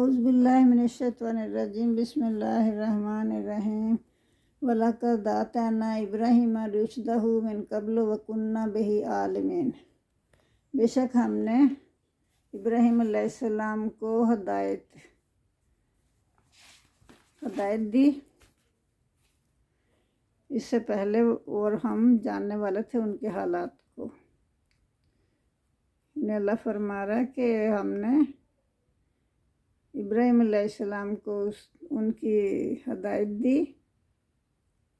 اعوذ باللہ من الشیطان الرجیم بسم اللہ الرحمن الرحیم وَلَقَدْ آتَيْنَا إِبْرَاهِيمَ رُشْدَهُ مِن قَبْلُ وَكُنَّا بِهِ عَالِمِينَ۔ بے شک ہم نے ابراہیم علیہ السلام کو ہدایت دی اس سے پہلے، اور ہم جاننے والے تھے ان کے حالات کو۔ اللہ فرما رہا ہے کہ ہم نے ابراہیم علیہ السلام کو ان کی ہدایت دی،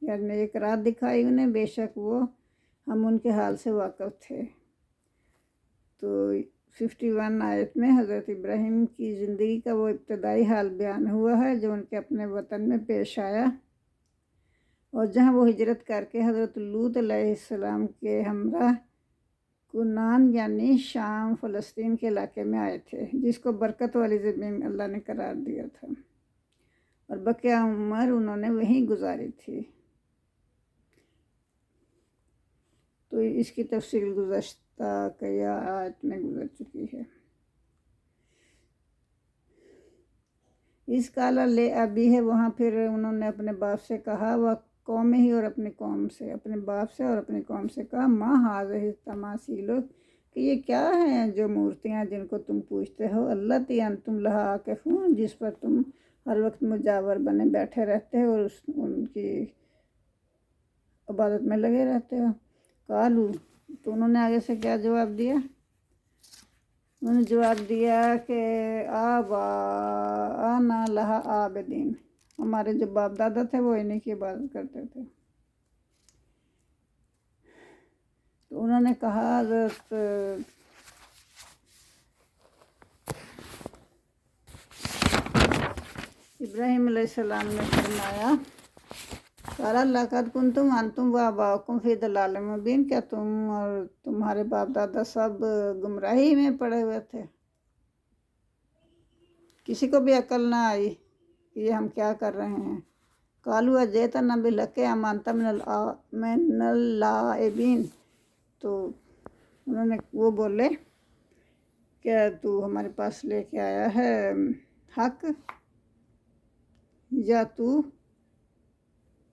یعنی ایک راہ دکھائی انہیں، بے شک وہ ہم ان کے حال سے واقف تھے۔ تو 51 آیت میں حضرت ابراہیم کی زندگی کا وہ ابتدائی حال بیان ہوا ہے جو ان کے اپنے وطن میں پیش آیا، اور جہاں وہ ہجرت کر کے حضرت لوط علیہ السلام کے ہمراہ کنان یعنی شام فلسطین کے علاقے میں آئے تھے، جس کو برکت والی زمین اللہ نے قرار دیا تھا، اور بقیہ عمر انہوں نے وہیں گزاری تھی۔ تو اس کی تفصیل گزشتہ کئی آیات میں گزر چکی ہے۔ اس کالا لے ابی ہے، وہاں پھر انہوں نے اپنے باپ سے کہا، وہ قوم ہی اور اپنی قوم سے، اپنے باپ سے اور اپنی قوم سے کہا، ماں حاضر تماثیل، کہ یہ کیا ہیں جو مورتیاں جن کو تم پوجتے ہو، اللہ تی انتم لہا عاکفون، جس پر تم ہر وقت مجاور بنے بیٹھے رہتے ہو اور ان کی عبادت میں لگے رہتے ہو۔ قالو، تو انہوں نے آگے سے کیا جواب دیا؟ انہوں نے جواب دیا کہ آباءنا لہا عابدین، ہمارے جو باپ دادا تھے وہ انہی کی عبادت کرتے تھے۔ تو انہوں نے کہا، حضرت ابراہیم علیہ السلام نے فرمایا، قال لقد کنتم انتم وآباؤکم فی ضلال مبین، کیا تم اور تمہارے باپ دادا سب گمراہی میں پڑے ہوئے تھے؟ کسی کو بھی عقل نہ آئی کہ یہ ہم کیا کر رہے ہیں۔ قالوا اجئتنا بالحق ام انت من اللاعبین، تو انہوں نے وہ بولے، کیا تو ہمارے پاس لے کے آیا ہے حق، یا تو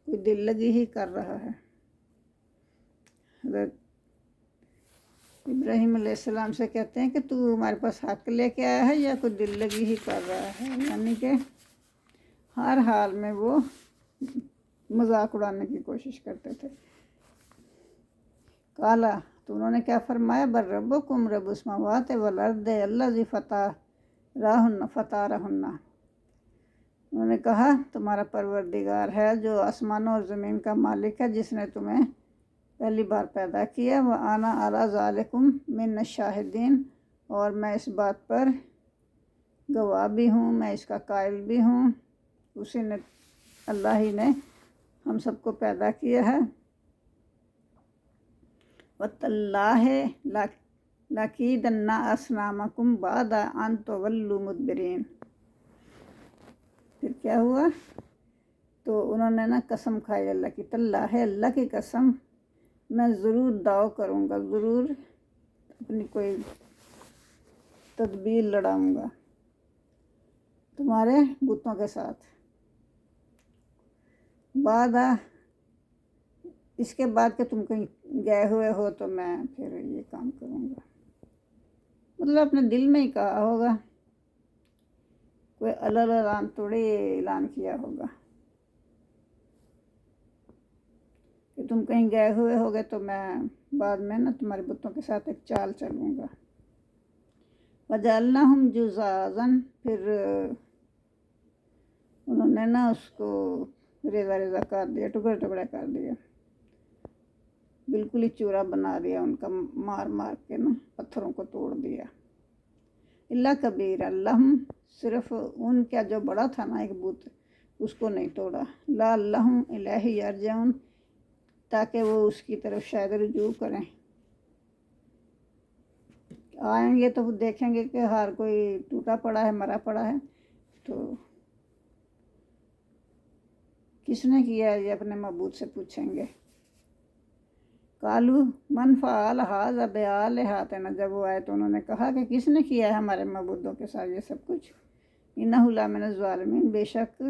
کوئی دل لگی ہی کر رہا ہے؟ حضرت ابراہیم علیہ السلام سے کہتے ہیں کہ تو ہمارے پاس حق لے کے آیا ہے یا کوئی دل لگی ہی کر رہا ہے، یعنی کہ ہر حال میں وہ مذاق اڑانے کی کوشش کرتے تھے۔ کالا، تو انہوں نے کیا فرمایا، بر ربکم رب السماوات والارض الذی فطرہن، انہوں نے کہا تمہارا پروردگار ہے جو آسمانوں اور زمین کا مالک ہے، جس نے تمہیں پہلی بار پیدا کیا، وَأَنَا عَلَىٰ ذَلِكُمْ مِنَ الشَّاہِدِينَ، اور میں اس بات پر گواہ بھی ہوں، میں اس کا قائل بھی ہوں، اسی نے، اللہ ہی نے ہم سب کو پیدا کیا ہے۔ وَتَاللَّهِ لَأَكِيدَنَّ أَصْنَامَكُمْ بَعْدَ أَن تُوَلُّوا مُدْبِرِينَ، پھر کیا ہوا؟ تو انہوں نے قسم کھائی اللہ کی، تاللہ، اللہ کی قسم، میں ضرور داؤ کروں گا، ضرور اپنی کوئی تدبیر لڑاؤں گا تمہارے بتوں کے ساتھ، بعد اس کے بعد کہ تم کہیں گئے ہوئے ہو تو میں پھر یہ کام کروں گا۔ مطلب اپنے دل میں ہی کہا ہوگا، کوئی اعلان تھوڑی اعلان کیا ہوگا کہ تم کہیں گئے ہوئے ہوگے تو میں بعد میں تمہارے بتوں کے ساتھ ایک چال چلوں گا۔ وَجَعَلْنَاهُمْ جُذَاذًا، پھر انہوں نے اس کو ریزہ ریزہ کر دیا، ٹکڑے ٹکڑے کر دیا، بالکل ہی چورا بنا دیا ان کا، مار مار کے پتھروں کو توڑ دیا۔ اللہ کبیر، اللہ صرف ان کا جو بڑا تھا ایک بت، اس کو نہیں توڑا، لا اللہ الیہ یرجعون، تاکہ وہ اس کی طرف شاید رجوع کریں، آئیں گے تو دیکھیں گے کہ ہر کوئی ٹوٹا پڑا ہے، مرا پڑا ہے، تو کس نے کیا ہے یہ اپنے معبود سے پوچھیں گے۔ قالوا من فعل ھذا بآلہتنا، جب وہ آئے تو انہوں نے کہا کہ کس نے کیا ہے ہمارے معبودوں کے ساتھ یہ سب کچھ، انہ لمن الظالمین، بے شک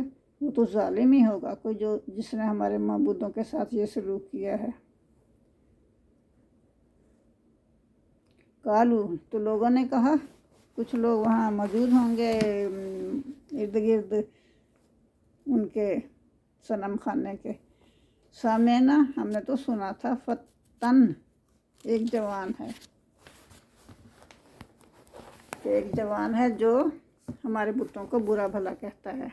وہ تو ظالم ہی ہوگا کوئی جو جس نے ہمارے معبودوں کے ساتھ یہ سلوک کیا ہے۔ قالو، تو لوگوں نے کہا، کچھ لوگ وہاں موجود ہوں گے ارد گرد ان کے صنم خانے کے، سامعنا، ہم نے تو سنا تھا، فتن، ایک جوان ہے جو ہمارے بتوں کو برا بھلا کہتا ہے۔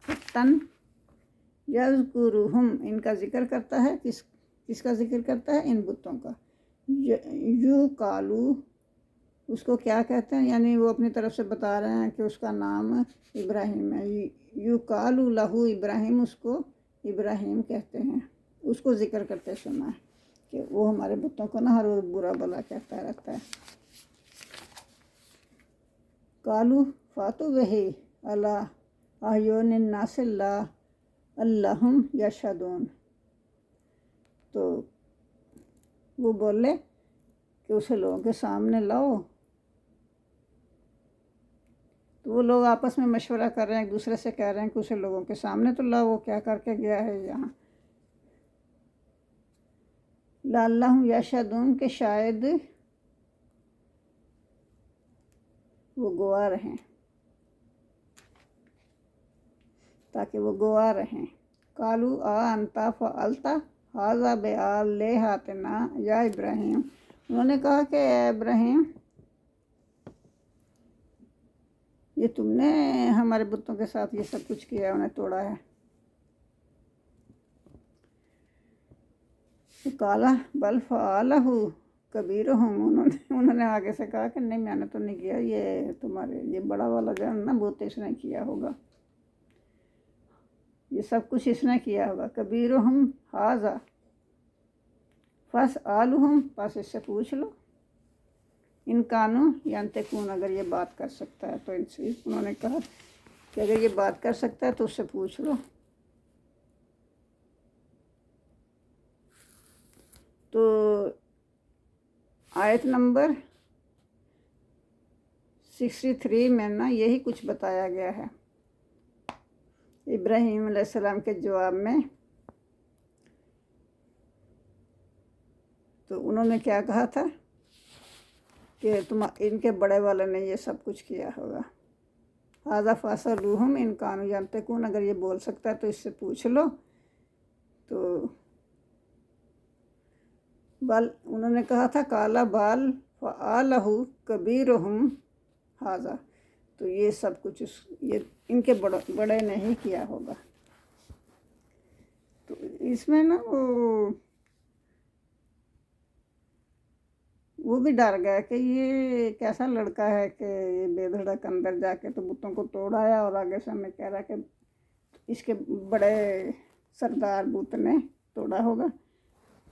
فتن یذکرہم، ان کا ذکر کرتا ہے، کس کا ذکر کرتا ہے؟ ان بتوں کا۔ یو کالو، اس کو کیا کہتے ہیں؟ یعنی وہ اپنی طرف سے بتا رہے ہیں کہ اس کا نام ابراہیم ہے۔ یو کالو لہو ابراہیم، اس کو ابراہیم کہتے ہیں، اس کو ذکر کرتے سنا ہے کہ وہ ہمارے بتوں کو ہر روز برا بلا کہتا رہتا ہے۔ کالو فاتو بہی علی اعین الناس اللہم یشہدون، تو وہ بولے کہ اسے لوگوں کے سامنے لاؤ۔ تو وہ لوگ آپس میں مشورہ کر رہے ہیں، ایک دوسرے سے کہہ رہے ہیں کہ اسے لوگوں کے سامنے تو لاؤ، وہ کیا کر کے گیا ہے یہاں۔ لعلہم یشہدون، کہ شاید وہ گواہ رہیں، تاکہ وہ گواہ رہیں۔ قالوا اانت فعلت ھذا بآلہتنا یا ابراہیم، انہوں نے کہا کہ اے ابراہیم، یہ تم نے ہمارے بتوں کے ساتھ یہ سب کچھ کیا، انہیں توڑا ہے۔ قالا بل فعلہ کبیرہم، انہوں نے آگے سے کہا کہ نہیں، میں نے تو نہیں کیا، یہ تمہارے یہ بڑا والا جو ہے نا بت، اس نے کیا ہوگا، یہ سب کچھ اس نے کیا ہوگا۔ کبیرہم ھذا فاسألہم، پس اس سے پوچھ لو، ان کانوا ینطقون، اگر یہ بات کر سکتا ہے تو ان سے، انہوں نے کہا کہ اگر یہ بات کر سکتا ہے تو اس سے پوچھ لو۔ تو آیت نمبر 63 میں نا یہی کچھ بتایا گیا ہے ابراہیم علیہ السلام کے جواب میں۔ تو انہوں نے کیا کہا تھا کہ ان کے بڑے والے نے یہ سب کچھ کیا ہوگا۔ ھذا فاسألوہم ان کانوا ینطقون، اگر یہ بول سکتا ہے تو اس سے پوچھ لو۔ تو بل، انہوں نے کہا تھا قالا بل فعلہ کبیرہم ھذا، تو یہ سب کچھ یہ ان کے بڑے نے ہی کیا ہوگا۔ تو اس میں نا وہ بھی ڈر گیا کہ یہ کیسا لڑکا ہے کہ یہ بے دھڑک اندر جا کے تو بتوں کو توڑ آیا، اور آگے سے ہمیں کہہ رہا کہ اس کے بڑے سردار بت نے توڑا ہوگا۔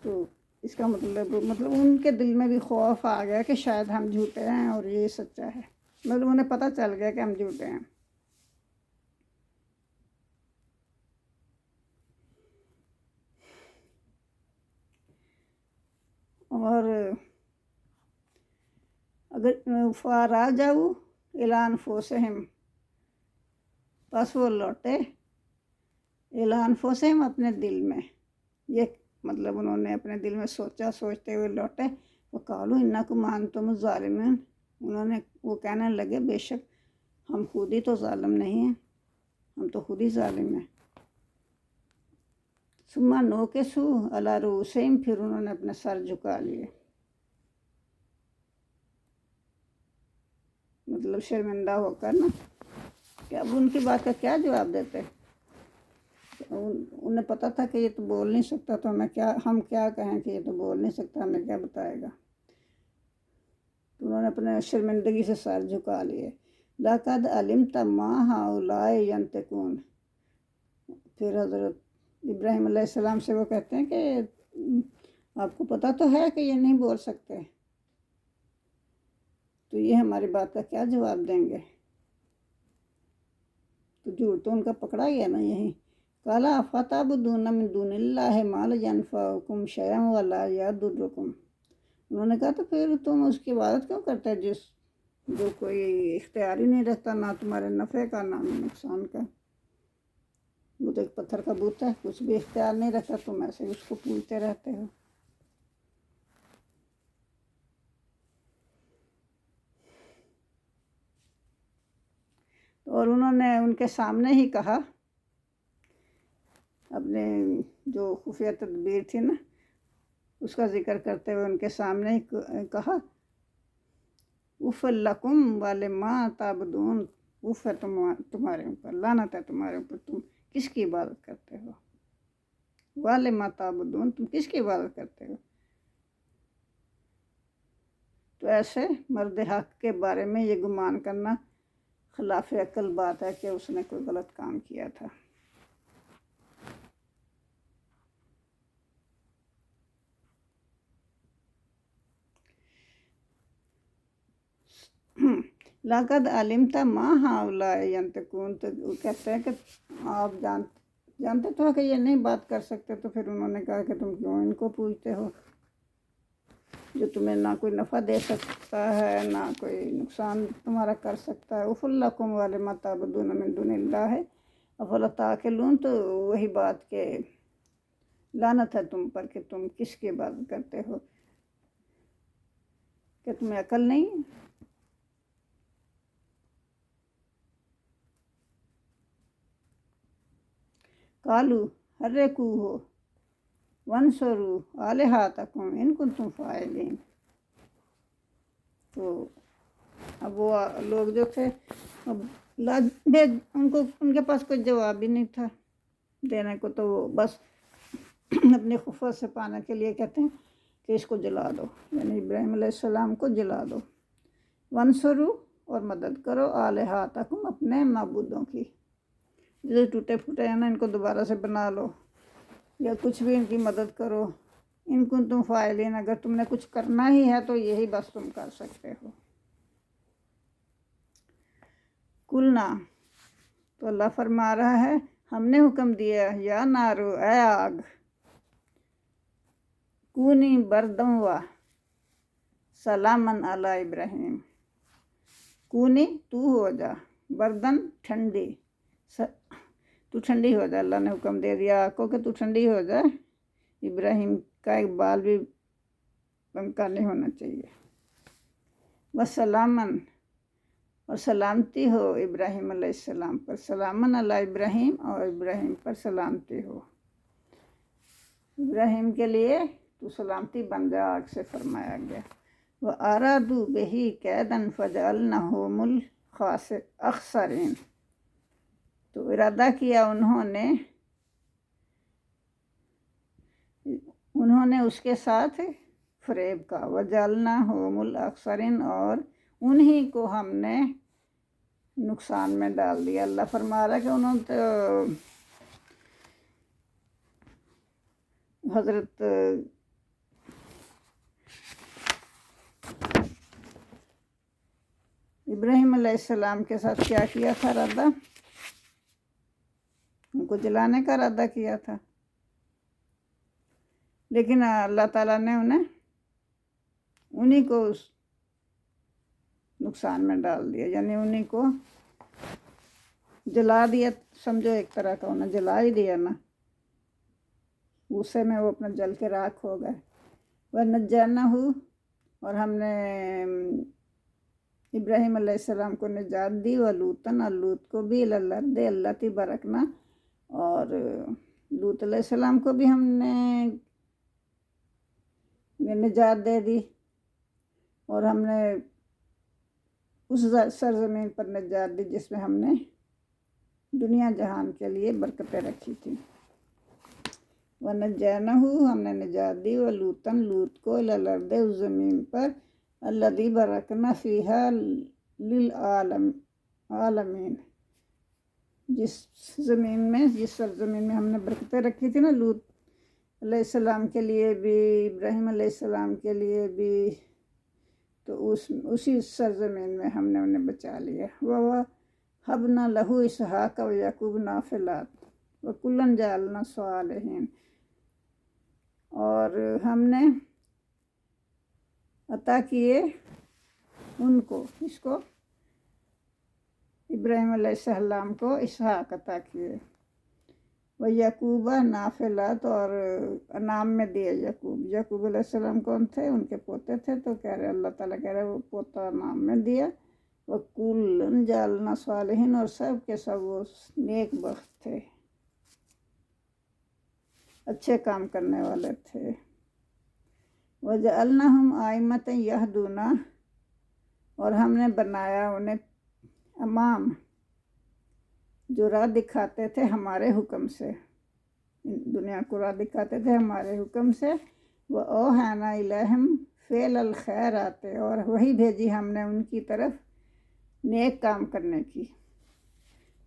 تو اس کا مطلب ان کے دل میں بھی خوف آ گیا کہ شاید ہم جھوٹے ہیں اور یہ سچا ہے، مطلب انہیں پتہ چل گیا کہ ہم جھوٹے ہیں۔ اور اگر فَرَجَعُوا إِلَىٰ أَنفُسِهِمْ، پس وہ لوٹے إِلَىٰ أَنفُسِهِمْ، اپنے دل میں، یہ مطلب انہوں نے اپنے دل میں سوچتے ہوئے لوٹے۔ وَقَالُوا إِنَّكُمْ أَنْتُمُ الظَّالِمُونَ، انہوں نے وہ کہنے لگے بے شک ہم خود ہی تو ظالم نہیں ہیں، ہم تو خود ہی ظالم ہیں۔ ثُمَّ نُكِسُوا عَلَىٰ رُءُوسِهِمْ، پھر انہوں نے اپنے سر جھکا لیے، مطلب شرمندہ ہو کر نا، کہ اب ان کی بات کا کیا جواب دیتے؟ انہیں پتہ تھا کہ یہ تو بول نہیں سکتا، تو ہم کیا کہیں کہ یہ تو بول نہیں سکتا، ہمیں کیا بتائے گا؟ تو انہوں نے اپنے شرمندگی سے سر جھکا لیے۔ لَقَدْ عَلِمْتَ مَا هَؤُلَاءِ يَنطِقُونَ، پھر حضرت ابراہیم علیہ السلام سے وہ کہتے ہیں کہ آپ کو پتہ تو ہے کہ یہ نہیں بول سکتے، تو یہ ہماری بات کا کیا جواب دیں گے؟ تو جھوٹ تو ان کا پکڑا گیا نا یہیں۔ قَالَ أَفَتَعْبُدُونَ مِن دُونِ اللَّهِ مَا لَا يَنفَعُكُمْ شَيْئًا وَلَا يَضُرُّكُمْ، انہوں نے کہا تو پھر تم اس کی عبادت کیوں کرتے جو کوئی اختیار ہی نہیں رکھتا، نہ تمہارے نفع کا نہ نقصان کا. وہ تو ایک پتھر کا بت ہے، کچھ بھی اختیار نہیں رکھتا، تم ایسے ہی اس کو پوجتے رہتے ہو. اور انہوں نے ان کے سامنے ہی کہا، اپنے جو خفیہ تدبیر تھی نا اس کا ذکر کرتے ہوئے ان کے سامنے ہی کہا، اف لکم ولما تعبدون، اف ہے تمہارے اوپر، لعنت ہے تمہارے اوپر، تم کس کی عبادت کرتے ہو، ولما تعبدون، تم کس کی عبادت کرتے ہو. تو ایسے مرد حق کے بارے میں یہ گمان کرنا خلاف عقل بات ہے کہ اس نے کوئی غلط کام کیا تھا. لقد علمت ما هؤلاء ينطقون، تو کہتے ہیں کہ آپ جانتے تو کہ یہ نہیں بات کر سکتے. تو پھر انہوں نے کہا کہ تم کیوں ان کو پوچھتے ہو جو تمہیں نہ کوئی نفع دے سکتا ہے نہ کوئی نقصان تمہارا کر سکتا ہے. اف لکم ولما تعبدون من دون اللہ افلا تعقلون، تو وہی بات کہ لعنت ہے تم پر کہ تم کس کی عبادت کرتے ہو، کہ تمہیں عقل نہیں. قالوا حرقوه وانصروا آلہتکم ان کنتم فاعلین. تو اب وہ لوگ جو تھے اب ان کے پاس کوئی جواب بھی نہیں تھا دینے کو، تو وہ بس اپنی خفت سے پانے کے لیے کہتے ہیں کہ اس کو جلا دو، یعنی ابراہیم علیہ السلام کو جلا دو. وانصروا، اور مدد کرو، آلہتکم، اپنے معبودوں کی، جو ٹوٹے پھوٹے ہیں نا ان کو دوبارہ سے بنا لو، یا کچھ بھی ان کی مدد کرو. ان کنتم فاعلین، اگر تم نے کچھ کرنا ہی ہے تو یہی بس تم کر سکتے ہو. قلنا، تو اللہ فرما رہا ہے ہم نے حکم دیا، یا نارو، اے آگ، کونی بردم و سلامن علی ابراہیم، کونی، تو ہو جا، بردن، ٹھنڈی، تو ٹھنڈی ہو جا. اللہ نے حکم دے دیا آگ کو کہ تو ٹھنڈی ہو جائے، ابراہیم کا ایک بال بھی بنکا نہیں ہونا چاہیے. وسلامن، اور سلامتی ہو ابراہیم علیہ السلام پر، سلامن علی ابراہیم، اور ابراہیم پر سلامتی ہو، ابراہیم کے لیے تو سلامتی بن جا آگ سے فرمایا گیا. وَأَرَادُوا بِهِ كَيْدًا فَجَعَلْنَاهُمُ الْأَخْسَرِينَ، تو ارادہ کیا انہوں نے اس کے ساتھ فریب کا، وَجَعَلْنَاهُمُ الْأَخْسَرِينَ، اور انہی کو ہم نے نقصان میں ڈال دیا. اللہ فرما رہا ہے کہ انہوں تو حضرت ابراہیم علیہ السلام کے ساتھ کیا کیا تھا ارادہ، ان کو جلانے کا ارادہ کیا تھا، لیکن اللہ تعالیٰ نے انہی کو اس نقصان میں ڈال دیا، یعنی انہی کو جلا دیا. سمجھو ایک طرح کا انہیں جلا ہی دیا نا، غصے میں وہ اپنا جل کے راکھ ہو گئے. وَنَجَّيْنَاهُ، اور ہم نے ابراہیم علیہ السلام کو نجات دی، وَلُوطًا، اور لوط کو بھی، إِلَى الْأَرْضِ الَّتِي بَارَكْنَا، اور لوط علیہ السلام کو بھی ہم نے نجات دے دی، اور ہم نے اس سرزمین پر نجات دی جس میں ہم نے دنیا جہان کے لیے برکتیں رکھی تھی. وَنَجَّيْنَاهُ، ہم نے نجات دی، وَلُوطًا، لوط کو، إِلَى الْأَرْضِ، اس زمین پر، الَّذِي بَارَكْنَا فِيهَا لِلْعَالَمِينَ، جس سرزمین میں ہم نے برکتیں رکھی تھی نا، لوط علیہ السلام کے لیے بھی، ابراہیم علیہ السلام کے لیے بھی، تو اسی سرزمین میں ہم نے انہیں بچا لیا. وَوَهَبْنَا لَهُ إِسْحَاقَ وَيَعْقُوبَ نَافِلَاتٍ وَكُلًّا جَعَلْنَا صَالِحِينَ، اور ہم نے عطا کیے ان کو، اس کو ابراہیم علیہ السلام کو اسحاق عطا کیے، وہ یعقوبہ نافلات اور انعام میں دیے یعقوب علیہ السلام کون تھے؟ ان کے پوتے تھے، تو کہہ رہے اللہ تعالیٰ کہہ رہے وہ پوتا انعام میں دیا، وہ کُلًا جعلنا صالحین، اور سب کے سب وہ نیک بخت تھے، اچھے کام کرنے والے تھے، وجعلناہم ائمۃ یہدون، اور ہم نے بنایا انہیں امام جو راہ دکھاتے تھے ہمارے حکم سے، دنیا کو راہ دکھاتے تھے ہمارے حکم سے، وَأَوْحَيْنَا إِلَيْهِمْ فِعْلَ الْخَيْرَاتِ، اور وہی بھیجی ہم نے ان کی طرف نیک کام کرنے کی،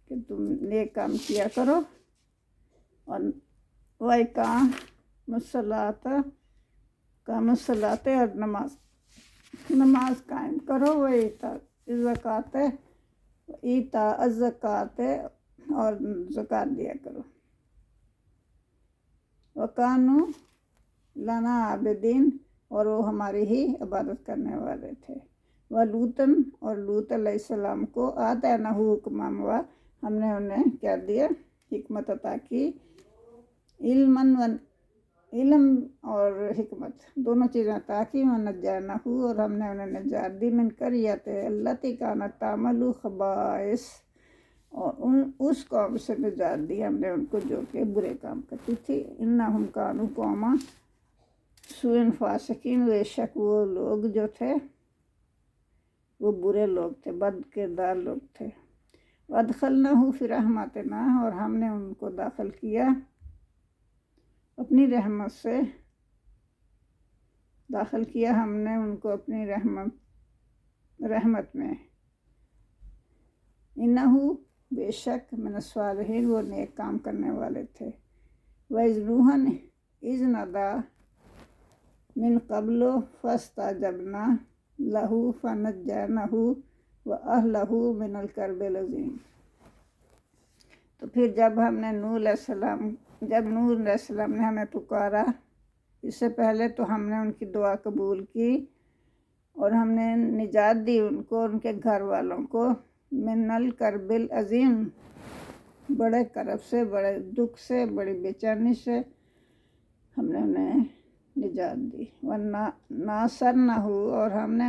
کہ تم نیک کام کیا کرو، اور وَإِقَامَ الصَّلَاةِ، اور نماز قائم کرو، ایتاء الزکوٰۃ، اور زکوٰۃ دیا کرو، وَكَانُوا لَنَا عَابِدِينَ، اور وہ ہماری ہی عبادت کرنے والے تھے، وَلُوطًا، اور لوط علیہ السلام کو آتَيْنَاهُ حُکْمًا، ہم نے انہیں کیا دیا؟ حکمت عطا کی، علم اور حکمت دونوں چیزیں عطا کی، وَنَجَّيْنَاهُ، اور ہم نے انہیں نجات دی، مِنَ الْقَرْيَةِ الَّتِي كَانَتْ تَعْمَلُ الْخَبَائِثَ، اور اس قوم سے نجات دی ہم نے ان کو جو کہ برے کام کرتی تھی، اِنَّهُمْ كَانُوا قَوْمًا سُوءٍ فَاسِقِينَ، بے شک وہ لوگ جو تھے وہ برے لوگ تھے، بد کردار لوگ تھے، وَأَدْخَلْنَاهُ فِي رَحْمَتِنَا، اور ہم نے ان کو داخل کیا اپنی رحمت سے، داخل کیا ہم نے ان کو اپنی رحمت میں، انہو، بے شک، من الصالحین، وہ نیک کام کرنے والے تھے، وَإِذْ نُوحًا إِذْ نَادَىٰ مِن قَبْلُ فَاسْتَجَبْنَا لَهُ فَنَجَّيْنَاهُ وَأَهْلَهُ مِنَ الْكَرْبِ الْعَظِيمِ، تو پھر جب نوح علیہ السلام نے ہمیں پکارا، اس سے پہلے تو ہم نے ان کی دعا قبول کی اور ہم نے نجات دی ان کو اور ان کے گھر والوں کو، من الکرب العظیم، بڑے کرب سے، بڑے دکھ سے، بڑی بے چینی سے ہم نے انہیں نجات دی، وَنَاصَرْنَاهُ، اور ہم نے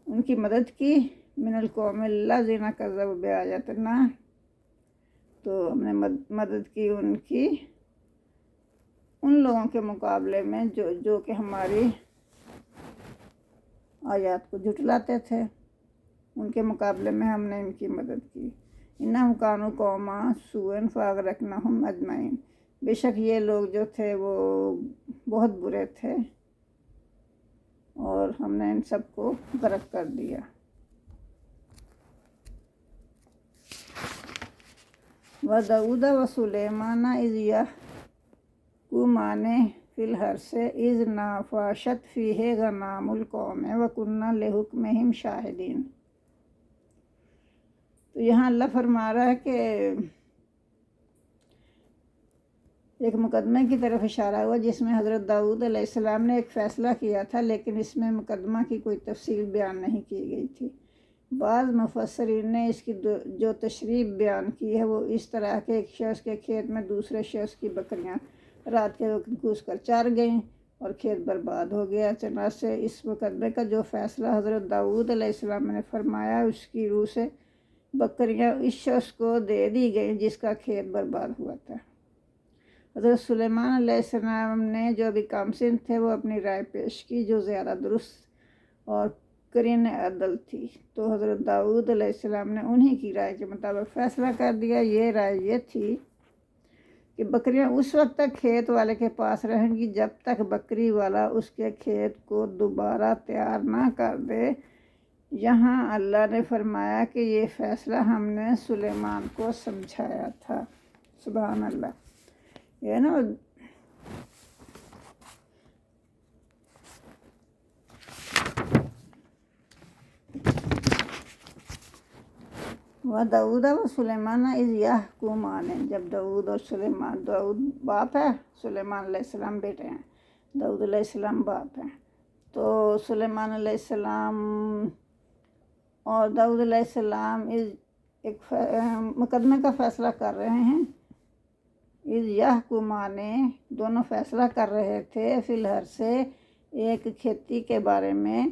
ان کی مدد کی، من القوم الذین کذبوا بآیاتنا، تو ہم نے مدد کی ان لوگوں کے مقابلے میں جو کہ ہماری آیات کو جھٹلاتے تھے، ان کے مقابلے میں ہم نے ان کی مدد کی، انہم کانوا قوما سوء فاغرقناہم اجمعین، بے شک یہ لوگ جو تھے وہ بہت برے تھے اور ہم نے ان سب کو غرق کر دیا، وَدَاوُدَ وَسُلَيْمَانَ إِذْ يَحْكُمَانِ فِي الْحَرْثِ إِذْ نَفَشَتْ فِيهِ غَنَامُ الْقَوْمِ وَكُنَّا لِحُكْمِهِمْ شَاهِدِينَ، تو یہاں اللہ فرما رہا ہے کہ ایک مقدمے کی طرف اشارہ ہوا جس میں حضرت داؤد علیہ السلام نے ایک فیصلہ کیا تھا، لیکن اس میں مقدمہ کی کوئی تفصیل بیان نہیں کی گئی تھی۔ بعض مفسرین نے اس کی جو تشریح بیان کی ہے وہ اس طرح کہ ایک شخص کے کھیت میں دوسرے شخص کی بکریاں رات کے وقت گھس کر چار گئیں اور کھیت برباد ہو گیا، چنانچہ اس مقدمے کا جو فیصلہ حضرت داؤد علیہ السلام نے فرمایا اس کی روح سے بکریاں اس شخص کو دے دی گئیں جس کا کھیت برباد ہوا تھا۔ حضرت سلیمان علیہ السلام نے جو بھی کامسن تھے وہ اپنی رائے پیش کی جو زیادہ درست اور قرین عدل تھی، تو حضرت داؤد علیہ السلام نے انہی کی رائے کے مطابق فیصلہ کر دیا۔ یہ رائے یہ تھی کہ بکریاں اس وقت تک کھیت والے کے پاس رہیں گی جب تک بکری والا اس کے کھیت کو دوبارہ تیار نہ کر دے۔ یہاں اللہ نے فرمایا کہ یہ فیصلہ ہم نے سلیمان کو سمجھایا تھا۔ سبحان اللہ، یہ نا وَدَاوُدَ وَسُلَيْمَانَ إِذْ يَحْكُمَانِ، جب داؤد اور سلیمان، داؤد باپ ہے، سلیمان علیہ السلام بیٹے ہیں، داؤد علیہ السلام باپ ہیں، تو سلیمان علیہ السلام اور داؤد علیہ السلام ایک مقدمے کا فیصلہ کر رہے ہیں۔ یحکمانے دونوں فیصلہ کر رہے تھے فی الحر سے ایک کھیتی کے بارے میں،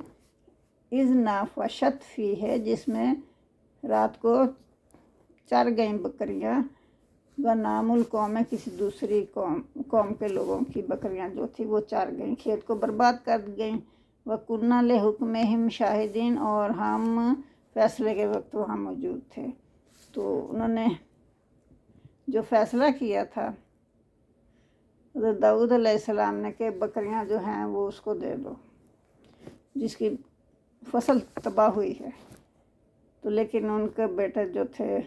اذ نافشت فی ہے جس میں رات کو چر گئیں بکریاں، غنام القوم کسی دوسری قوم کے لوگوں کی بکریاں جو تھی وہ چر گئیں، کھیت کو برباد کر گئیں۔ وَكُنَّا لِحُکْمِہِمْ شاہدین، اور ہم فیصلے کے وقت وہاں موجود تھے۔ تو انہوں نے جو فیصلہ کیا تھا حضرت داؤد علیہ السلام نے کہ بکریاں جو ہیں وہ اس کو دے دو جس کی فصل تباہ ہوئی ہے، تو لیکن ان کے بیٹے جو تھے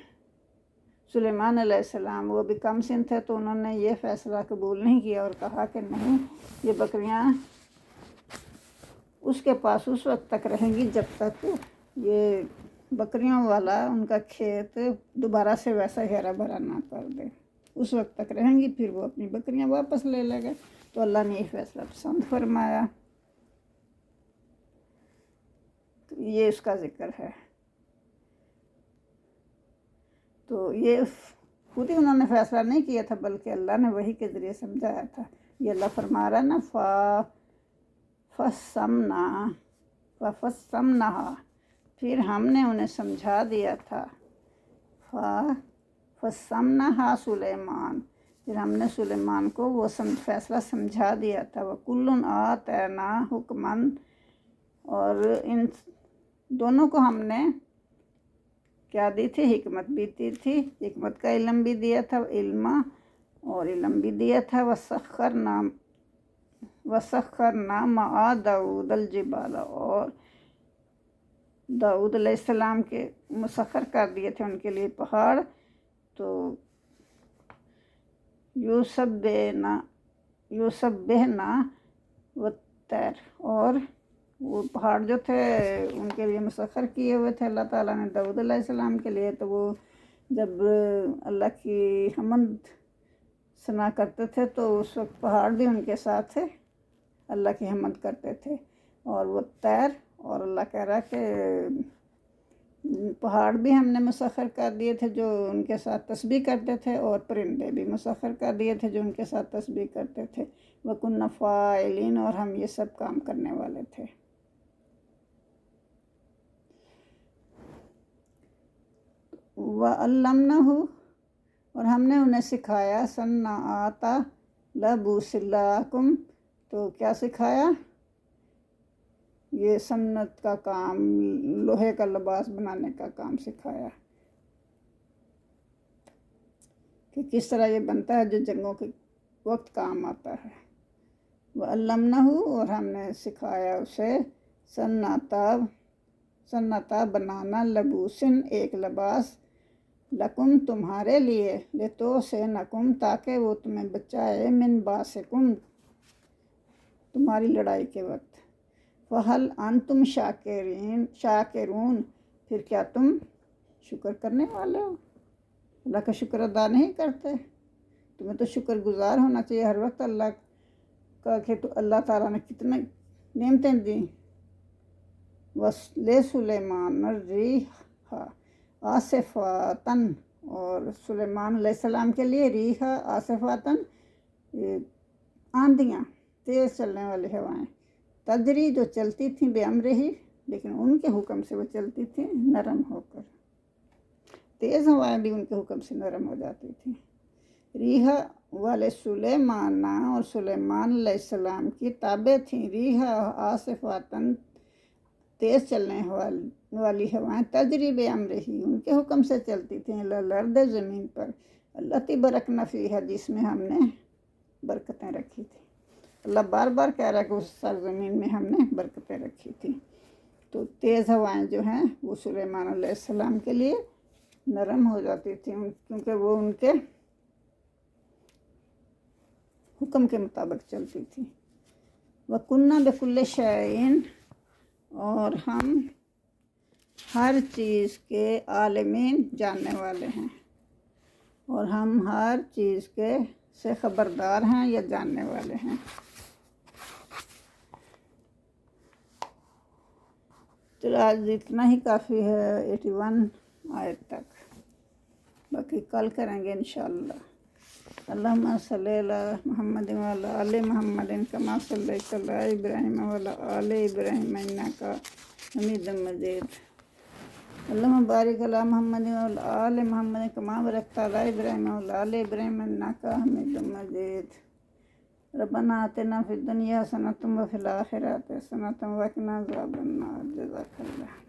سلیمان علیہ السلام وہ بھی کم سن تھے، تو انہوں نے یہ فیصلہ قبول نہیں کیا اور کہا کہ نہیں، یہ بکریاں اس کے پاس اس وقت تک رہیں گی جب تک یہ بکریوں والا ان کا کھیت دوبارہ سے ویسا ہرا بھرا نہ کر دے، اس وقت تک رہیں گی، پھر وہ اپنی بکریاں واپس لے لے گئے۔ تو اللہ نے یہ فیصلہ پسند فرمایا۔ تو یہ اس کا ذکر ہے۔ تو یہ خود ہی انہوں نے فیصلہ نہیں کیا تھا بلکہ اللہ نے وحی کے ذریعے سمجھایا تھا۔ یہ اللہ فرما رہا ہے نا، فَفَصَّمْنَهَا، پھر ہم نے انہیں سمجھا دیا تھا۔ فَفَصَّمْنَهَا سلیمان، پھر ہم نے سلیمان کو وہ فیصلہ سمجھا دیا تھا۔ وَكُلٌّ آتَيْنَا حُکْمًا، اور ان دونوں کو ہم نے کیا دی تھی؟ حکمت بھی دی تھی، حکمت کا علم بھی دیا تھا، اور علم بھی دیا تھا۔ وَسَخَّرْنَا مَعَ دَاوُودَ الْجِبَالَ، اور داؤد علیہ السلام کے مسخر کر دیے تھے ان کے لیے پہاڑ، تو یوسبحنا والطیر، اور وہ پہاڑ جو تھے ان کے لیے مسخر کیے ہوئے تھے اللہ تعالیٰ نے داؤد علیہ السلام کے لیے، تو وہ جب اللہ کی حمد ثنا کرتے تھے تو اس وقت پہاڑ بھی ان کے ساتھ اللہ کی حمد کرتے تھے، اور وہ طیر، اور اللہ کہہ رہا کہ پہاڑ بھی ہم نے مسخر کر دیے تھے جو ان کے ساتھ تسبیح کرتے تھے، اور پرندے بھی مسخر کر دیے تھے جو ان کے ساتھ تسبیح کرتے تھے۔ وَكُنَّا فَاعِلِينَ، اور ہم یہ سب کام کرنے والے تھے۔ وَعَلَّمْنَاهُ، اور ہم نے انہیں سکھایا صَنْعَةَ لَبُوسٍ لَكُمْ، تو کیا سکھایا؟ یہ صنعت کا کام، لوہے کا لباس بنانے کا کام سکھایا کہ کس طرح یہ بنتا ہے جو جنگوں کے وقت کام آتا ہے۔ وَعَلَّمْنَاهُ، اور ہم نے سکھایا اسے صنعتا بنانا، لبوسن ایک لباس، لکم تمہارے لیے، لتوسنکم تاکہ وہ تمہیں بچائے، من باسکم تمہاری لڑائی کے وقت۔ فہل انتم شاکرون، پھر کیا تم شکر کرنے والے ہو؟ اللہ کا شکر ادا نہیں کرتے؟ تمہیں تو شکر گزار ہونا چاہیے ہر وقت اللہ کا، کہ تو اللہ تعالیٰ نے کتنے نعمتیں دیں۔ وَلِسُلَيْمَانَ الرِّيحَ عَاصِفَةً، اور سلیمان علیہ السلام کے لیے ریح عاصفۃً، آندیاں، تیز چلنے والی ہوائیں، تجری جو چلتی تھیں بِأَمْرِهِ، لیکن ان کے حکم سے وہ چلتی تھیں نرم ہو کر، تیز ہوائیں بھی ان کے حکم سے نرم ہو جاتی تھیں۔ ریح والے سلیمان، اور سلیمان علیہ السلام کی تابع تھیں ریح عاصفۃً، تیز چلنے والی ہوائیں، تجری بِأَمْرِهِ، ان کے حکم سے چلتی تھیں، الی الارض زمین پر، التی بارکنا فیہا، جس میں ہم نے برکتیں رکھی تھیں۔ اللہ بار بار کہہ رہا ہے کہ اس سرزمین میں ہم نے برکتیں رکھی تھیں۔ تو تیز ہوائیں جو ہیں وہ سلیمان علیہ السلام کے لیے نرم ہو جاتی تھیں، کیونکہ وہ ان کے حکم کے مطابق چلتی تھیں۔ وَكُنَّا بِكُلِّ شَيْءٍ، اور ہم ہر چیز کے عالمین، جاننے والے ہیں، اور ہم ہر چیز کے سے خبردار ہیں یا جاننے والے ہیں۔ چلو آج اتنا ہی کافی ہے 81 آیت تک، باقی کل کریں گے انشاءاللہ۔ اللہم صلی علی محمد وعلی آل محمد کما صلیت علی ابراہیم وعلی آل ابراہیم انک حمید مجید۔ اللہم بارک علی محمد وعلی آل محمد کما بارکت علی ابراہیم وعلی آل ابراہیم انک حمید مجید۔ ربنا آتنا فی الدنیا حسنۃ وفی الآخرۃ حسنۃ وقنا عذاب النار۔ جزاک اللہ۔